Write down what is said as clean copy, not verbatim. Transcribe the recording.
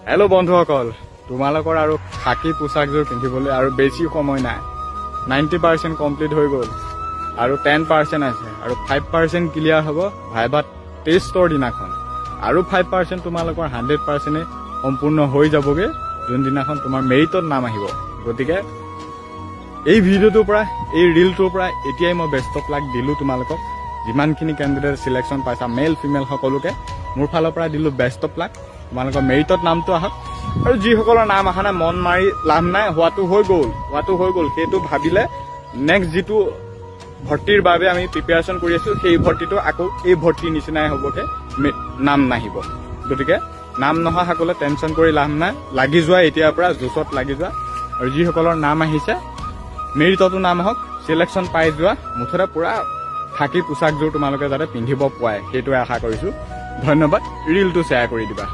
Hello' বন্ধুসকল, তোমালোকৰ আৰু খাকী পোছাকযোৰ পিন্ধিবলৈ আৰু বেছি সময় নাই। 90% কমপ্লিট হৈ গ'ল আৰু 10% আছে আৰু 5% ক্লিয়াৰ হ'ব ভাইভাত টেষ্টৰ দিনাখন আৰু 5% তোমালোকৰ 100% সম্পূৰ্ণ হৈ যাবগে যোনদিনাখন তোমাৰ মেৰিটত নাম আহিব। গতিকে এই ভিডিঅ'টোৰ পৰা এই ৰিলটোৰ পৰা এতিয়াই মই বেষ্ট অফ লাক দিলো তোমালোকক। যিমানখিনি কেণ্ডিডেট সিলেকশ্যন পাইছা মেল ফিমেল সকলোকে মোৰ ফালৰ পৰা দিলো বেষ্ট অফ লাক। তোমালোকৰ মেৰিটত নামটো আহক আৰু যিসকলৰ নাম অহা নাই মন মাৰি লাভ নাই, হোৱাটো হৈ গ'ল সেইটো ভাবিলে নেক্সট যিটো ভৰ্তিৰ বাবে আমি প্ৰিপেয়াৰেশ্যন কৰি আছো সেই ভৰ্তিটো আকৌ এই ভৰ্তিৰ নিচিনাই হ'বগে, নাম নাহিব। গতিকে নাম নহা সকলে টেনশ্যন কৰি লাভ নাই, লাগি যোৱা এতিয়াৰ পৰা জোচত লাগি যোৱা আৰু যিসকলৰ নাম আহিছে মেৰিটতো নাম আহক, চিলেকশ্যন পাই যোৱা, মুঠতে পুৰা খাকী পোছাকযোৰ তোমালোকে যাতে পিন্ধিব পোৱাই সেইটোৱে আশা কৰিছো। ধন্যবাদ, ৰিলটো শ্বেয়াৰ কৰি দিবা।